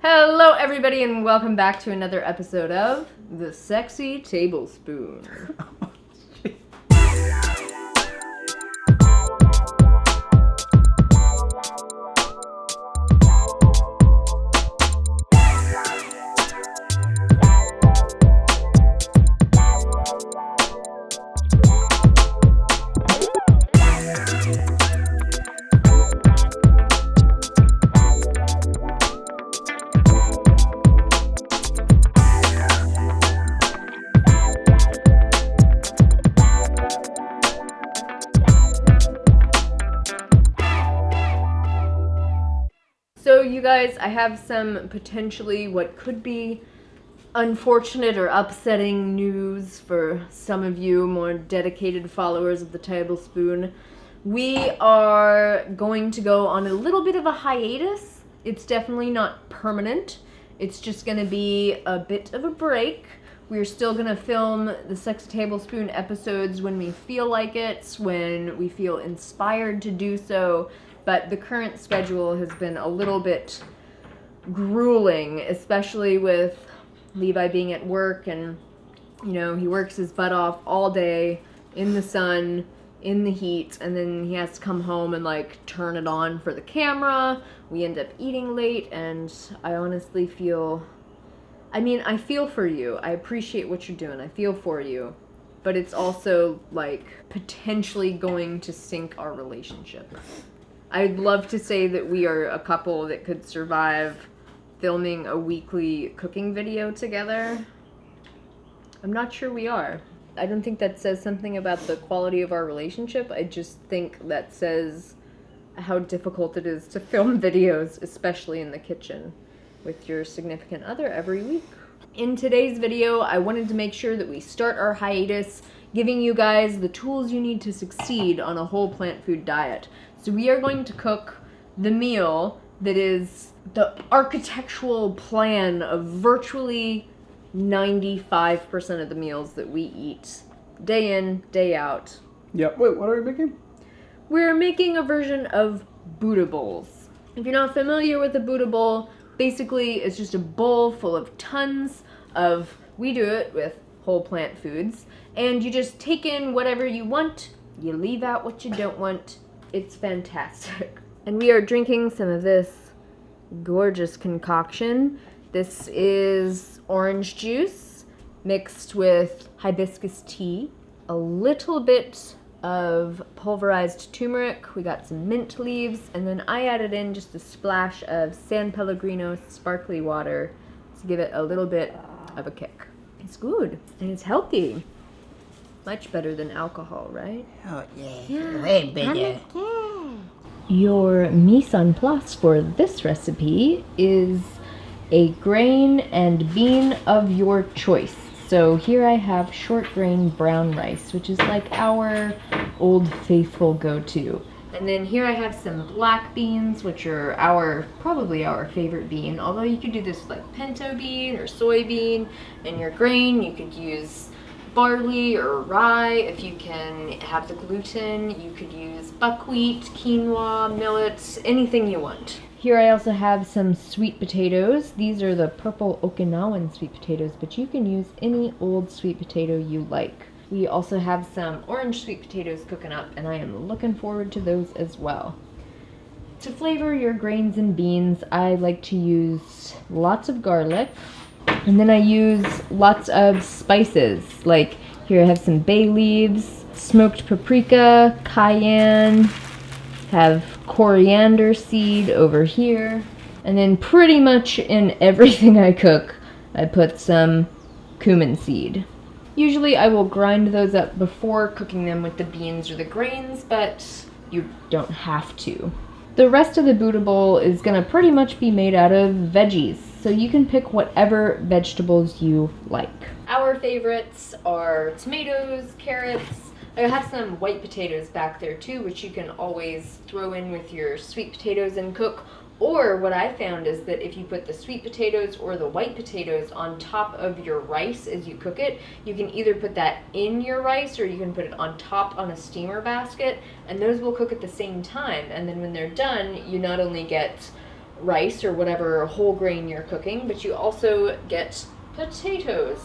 Hello, everybody, and welcome back to another episode of the Sexy Tablespoon. So, you guys, I have some potentially what could be unfortunate or upsetting news for some of you more dedicated followers of the Tablespoon. We are going to go on a little bit of a hiatus. It's definitely not permanent. It's just going to be a bit of a break. We're still going to film the Sexy Tablespoon episodes when we feel like it, when we feel inspired to do so. But the current schedule has been a little bit grueling, especially with Levi being at work, and he works his butt off all day in the sun, in the heat, and then he has to come home and turn it on for the camera. We end up eating late, and I honestly feel I feel for you. I appreciate what you're doing. I feel for you. But it's also potentially going to sink our relationship. I'd love to say that we are a couple that could survive filming a weekly cooking video together. I'm not sure we are. I don't think that says something about the quality of our relationship. I just think that says how difficult it is to film videos, especially in the kitchen, with your significant other every week. In today's video, I wanted to make sure that we start our hiatus giving you guys the tools you need to succeed on a whole plant food diet. So we are going to cook the meal that is the architectural plan of virtually 95% of the meals that we eat day in, day out. Yep. Wait, what are we making? We're making a version of Buddha bowls. If you're not familiar with a Buddha bowl, basically it's just a bowl full of tons of, we do it with whole plant foods, and you just take in whatever you want, you leave out what you don't want. It's fantastic. And we are drinking some of this gorgeous concoction. This is orange juice mixed with hibiscus tea, a little bit of pulverized turmeric. We got some mint leaves, and then I added in just a splash of San Pellegrino sparkly water to give it a little bit of a kick. It's good, and it's healthy. Much better than alcohol, right? Oh, yeah. Way better. Your mise en place for this recipe is a grain and bean of your choice. So here I have short grain brown rice, which is our old faithful go-to. And then here I have some black beans, which are probably our favorite bean. Although you could do this with pinto bean or soybean. And your grain, you could use barley or rye. If you can have the gluten, you could use buckwheat, quinoa, millet, anything you want. Here I also have some sweet potatoes. These are the purple Okinawan sweet potatoes, but you can use any old sweet potato you like. We also have some orange sweet potatoes cooking up, and I am looking forward to those as well. To flavor your grains and beans, I like to use lots of garlic, and then I use lots of spices. Here I have some bay leaves, smoked paprika, cayenne, have coriander seed over here, and then pretty much in everything I cook, I put some cumin seed. Usually I will grind those up before cooking them with the beans or the grains, but you don't have to. The rest of the Buddha bowl is going to pretty much be made out of veggies, so you can pick whatever vegetables you like. Our favorites are tomatoes, carrots. I have some white potatoes back there too, which you can always throw in with your sweet potatoes and cook. Or what I found is that if you put the sweet potatoes or the white potatoes on top of your rice as you cook it, you can either put that in your rice or you can put it on top on a steamer basket, and those will cook at the same time. And then when they're done, you not only get rice or whatever whole grain you're cooking, but you also get potatoes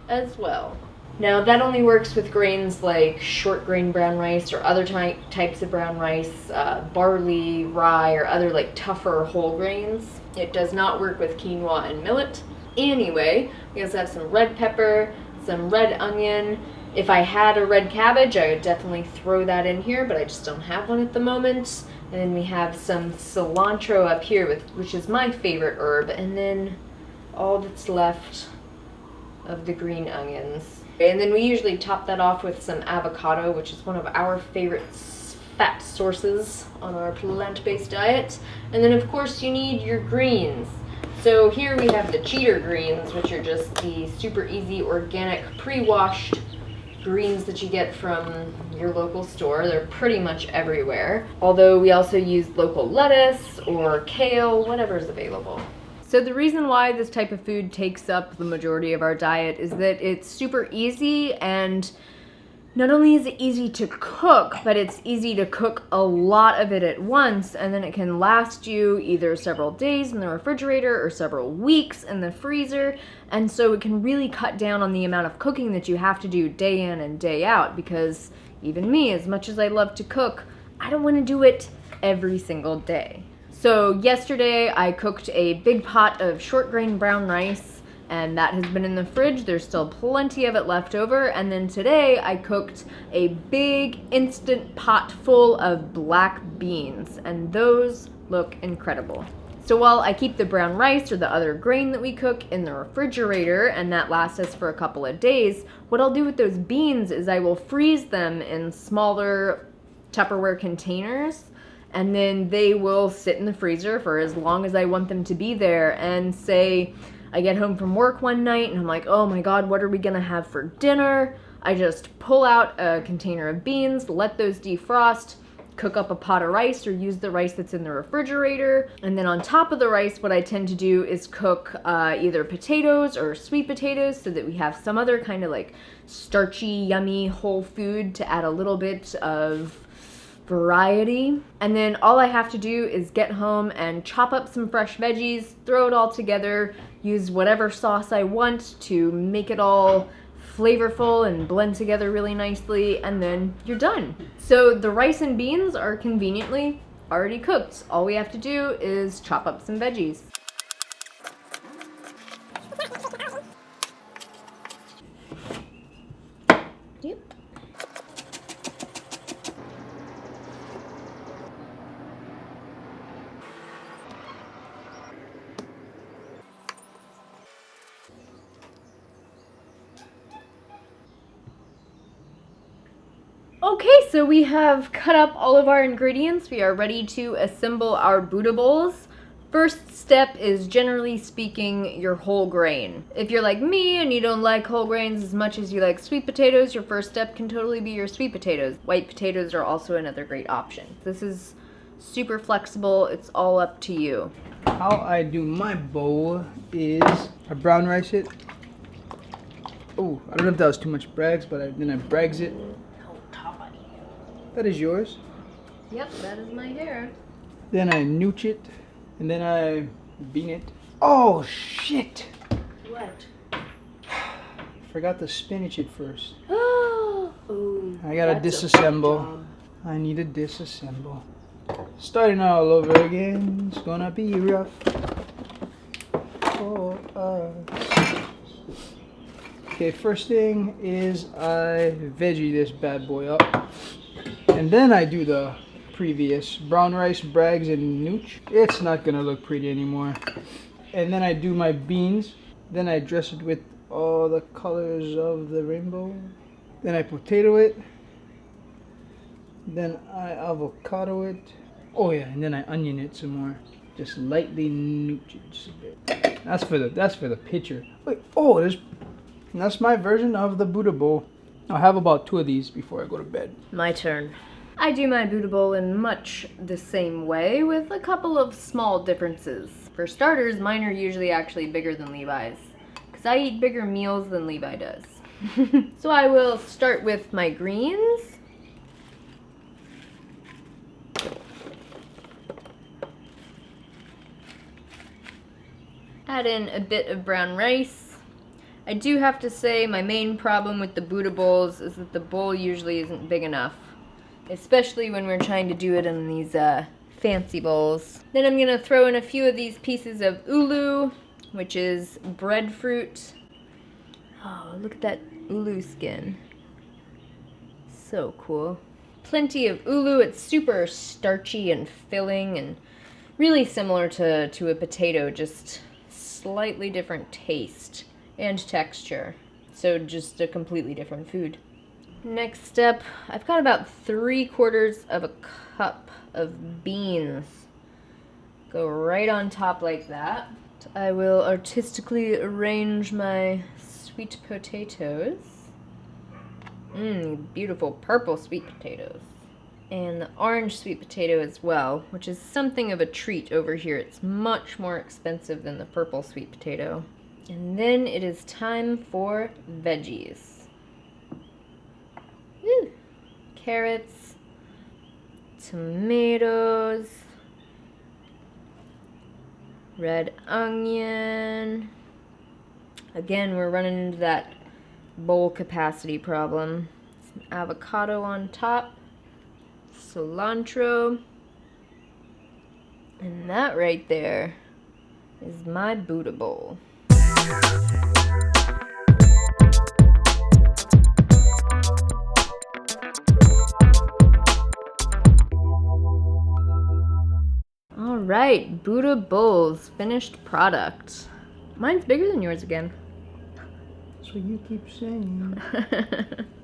as well. Now that only works with grains like short grain brown rice or other types of brown rice, barley, rye, or other like tougher whole grains. It does not work with quinoa and millet. Anyway, we also have some red pepper, some red onion. If I had a red cabbage, I would definitely throw that in here, but I just don't have one at the moment. And then we have some cilantro up here, which is my favorite herb, and then all that's left of the green onions. And then we usually top that off with some avocado, which is one of our favorite fat sources on our plant-based diet. And then of course you need your greens. So here we have the cheater greens, which are just the super easy organic pre-washed greens that you get from your local store. They're pretty much everywhere. Although we also use local lettuce or kale, whatever's available. So the reason why this type of food takes up the majority of our diet is that it's super easy, and not only is it easy to cook, but it's easy to cook a lot of it at once, and then it can last you either several days in the refrigerator or several weeks in the freezer, and so it can really cut down on the amount of cooking that you have to do day in and day out, because even me, as much as I love to cook, I don't want to do it every single day. So yesterday I cooked a big pot of short grain brown rice, and that has been in the fridge. There's still plenty of it left over. And then today I cooked a big instant pot full of black beans, and those look incredible. So while I keep the brown rice or the other grain that we cook in the refrigerator, and that lasts us for a couple of days, what I'll do with those beans is I will freeze them in smaller Tupperware containers, and then they will sit in the freezer for as long as I want them to be there. And say I get home from work one night and I'm like, oh my god, what are we gonna have for dinner? I just pull out a container of beans, let those defrost, cook up a pot of rice or use the rice that's in the refrigerator. And then on top of the rice, what I tend to do is cook either potatoes or sweet potatoes, so that we have some other kind of like starchy, yummy whole food to add a little bit of variety. And then all I have to do is get home and chop up some fresh veggies, throw it all together, use whatever sauce I want to make it all flavorful and blend together really nicely, and then you're done. So the rice and beans are conveniently already cooked. All we have to do is chop up some veggies. Yep. Okay, so we have cut up all of our ingredients. We are ready to assemble our Buddha bowls. First step is, generally speaking, your whole grain. If you're like me and you don't like whole grains as much as you like sweet potatoes, your first step can totally be your sweet potatoes. White potatoes are also another great option. This is super flexible. It's all up to you. How I do my bowl is I brown rice it. Oh, I don't know if that was too much brags, but then I brags it. That is yours. Yep, that is my hair. Then I nooch it, and then I bean it. Oh shit! What? Forgot to spinach it first. Ooh, I gotta that's a disassemble. I need to disassemble. Starting all over again. It's gonna be rough for us. Okay, first thing is I veggie this bad boy up. And then I do the previous brown rice, brags, and nooch. It's not gonna look pretty anymore. And then I do my beans. Then I dress it with all the colors of the rainbow. Then I potato it. Then I avocado it. Oh yeah, and then I onion it some more. Just lightly nooch it just a bit. That's for the picture. Wait, oh, that's my version of the Buddha bowl. I'll have about 2 of these before I go to bed. My turn. I do my Buddha bowl in much the same way, with a couple of small differences. For starters, mine are usually actually bigger than Levi's, because I eat bigger meals than Levi does. So I will start with my greens. Add in a bit of brown rice. I do have to say my main problem with the Buddha bowls is that the bowl usually isn't big enough, especially when we're trying to do it in these fancy bowls. Then I'm gonna throw in a few of these pieces of ulu, which is breadfruit. Oh, look at that ulu skin. So cool. Plenty of ulu. It's super starchy and filling and really similar to a potato, just slightly different taste and texture. So just a completely different food. Next up, I've got about 3/4 of a cup of beans. Go right on top like that. I will artistically arrange my sweet potatoes. Beautiful purple sweet potatoes. And the orange sweet potato as well, which is something of a treat over here. It's much more expensive than the purple sweet potato. And then it is time for veggies. Woo. Carrots, tomatoes, red onion. Again, we're running into that bowl capacity problem. Some avocado on top, cilantro, and that right there is my Buddha bowl. All right, Buddha bowls, finished product. Mine's bigger than yours again. That's what you keep saying.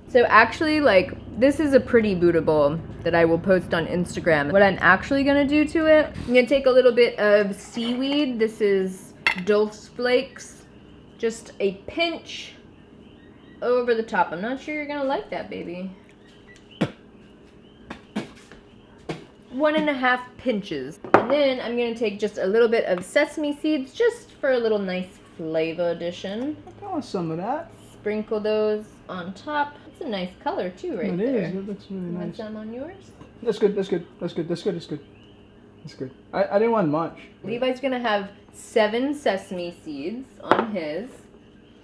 So actually, like, this is a pretty Buddha bowl that I will post on Instagram. What I'm actually gonna do to it, I'm gonna take a little bit of seaweed. This is dulse flakes. Just a pinch over the top. I'm not sure you're gonna like that, baby. 1.5 pinches. And then I'm gonna take just a little bit of sesame seeds just for a little nice flavor addition. I want some of that. Sprinkle those on top. It's a nice color too, right there. It is. It looks really Want nice. some on yours? That's good. That's good. That's good. That's good. That's good. That's good. I didn't want much. Levi's gonna have 7 sesame seeds on his.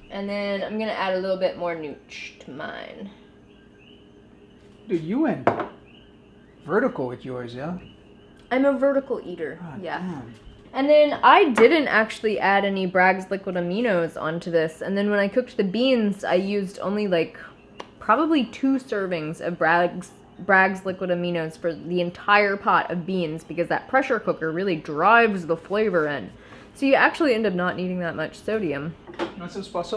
And then I'm gonna add a little bit more nooch to mine. Dude, you went vertical with yours, yeah? I'm a vertical eater. God yeah. damn. And then I didn't actually add any Bragg's liquid aminos onto this. And then when I cooked the beans, I used only like probably 2 servings of Bragg's liquid aminos for the entire pot of beans because that pressure cooker really drives the flavor in. So you actually end up not needing that much sodium. You want some spicy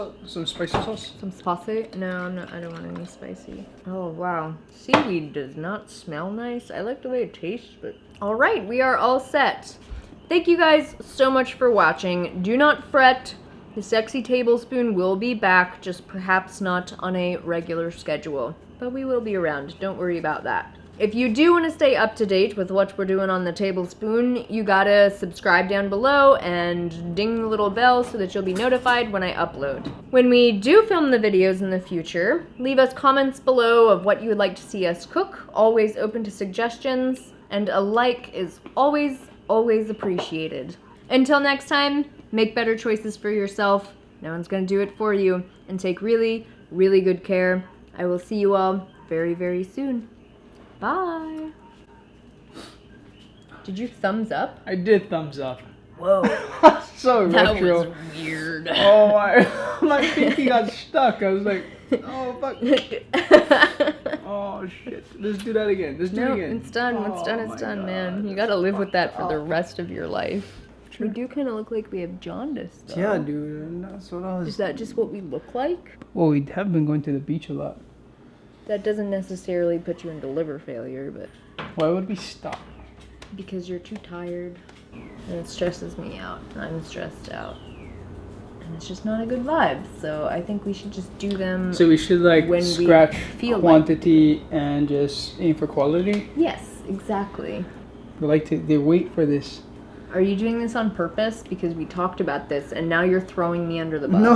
sauce? Some spicy? No, I don't want any spicy. Oh, wow. Seaweed does not smell nice. I like the way it tastes, but... All right, we are all set. Thank you guys so much for watching. Do not fret. The Sexy Tablespoon will be back, just perhaps not on a regular schedule. But we will be around. Don't worry about that. If you do want to stay up to date with what we're doing on the Tablespoon, you gotta subscribe down below and ding the little bell so that you'll be notified when I upload. When we do film the videos in the future, leave us comments below of what you would like to see us cook. Always open to suggestions, and a like is always appreciated. Until next time, make better choices for yourself. No one's gonna do it for you, and take really, really good care. I will see you all very, very soon. Bye. Did you thumbs up? I did thumbs up. Whoa. So That retro. was weird. Oh my pinky got stuck. I was like, oh fuck. Oh shit. Let's do that again. Let's do it No, again. it's done. What's done is done, man. You gotta live with that for the rest of your life. We do kind of look like we have jaundice, though. Yeah, dude. And that's what I was. Is that just what we look like? Well, we have been going to the beach a lot. That doesn't necessarily put you into liver failure, but Why would we stop? because you're too tired. And it stresses me out. I'm stressed out. And it's just not a good vibe. So I think we should just do them. So we should like When we scratch feel like quantity and just aim for quality. Yes, exactly. They wait for this. Are you doing this on purpose? Because we talked about this and now you're throwing me under the bus. No,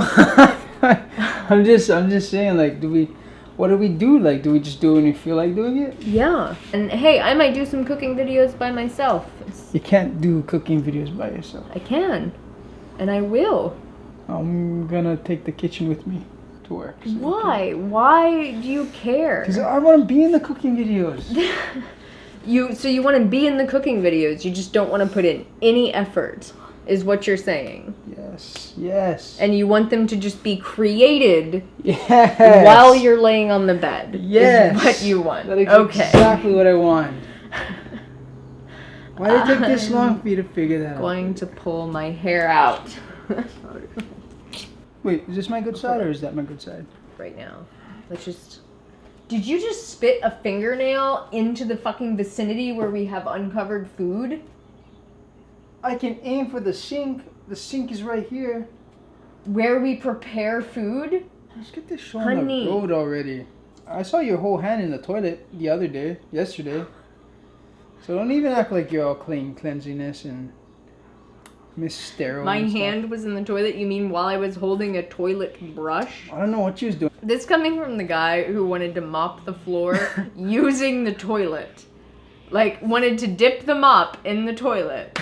I'm just saying. Like, what do we do? Like, do we just do it when we feel like doing it? Yeah. And hey, I might do some cooking videos by myself. You can't do cooking videos by yourself. I can. And I will. I'm gonna take the kitchen with me to work. So Why? Why do you care? Because I want to be in the cooking videos. So you want to be in the cooking videos, you just don't want to put in any effort, is what you're saying. Yes. And you want them to just be created Yes. while you're laying on the bed. Yes. Is what you want. That is Okay. exactly what I want. Why did it take this long for you to figure that out? Going to pull my hair out. Wait, is this my good side or is that my good side? Right now. Let's just... Did you just spit a fingernail into the fucking vicinity where we have uncovered food? I can aim for the sink. The sink is right here. Where we prepare food? Let's get this show on Honey. the road already. I saw your whole hand in the toilet yesterday. So don't even act like you're all clean, cleanliness and Miss Sterile. My and stuff. hand was in the toilet, you mean while I was holding a toilet brush? I don't know what you was doing. This coming from the guy who wanted to mop the floor using the toilet. Like, wanted to dip the mop in the toilet.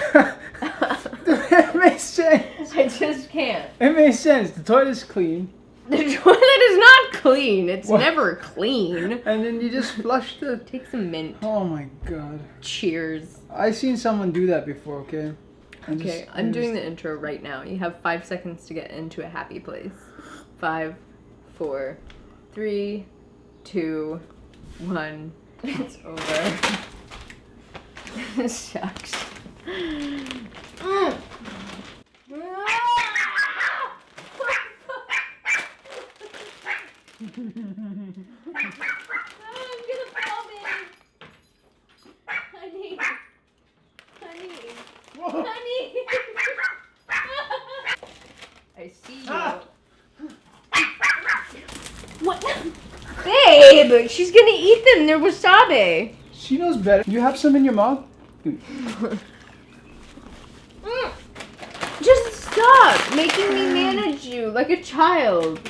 It makes sense. I just can't. It makes sense. The toilet's clean. The toilet is not clean. It's What? never clean. And then you just flush the... Take some mint. Oh my god. Cheers. I seen someone do that before, okay? Okay, I'm doing the intro right now. You have 5 seconds to get into a happy place. 5, 4, 3, 2, 1. It's over. This sucks. Mm. I'm gonna fall, baby. Honey. Whoa. Honey. I see you. Ah. What? Babe, she's gonna eat them. They're wasabi. She knows better. You have some in your mouth? Dude. Just stop making me manage you like a child.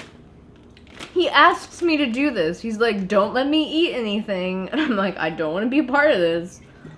He asks me to do this. He's like, don't let me eat anything. And I'm like, I don't want to be a part of this.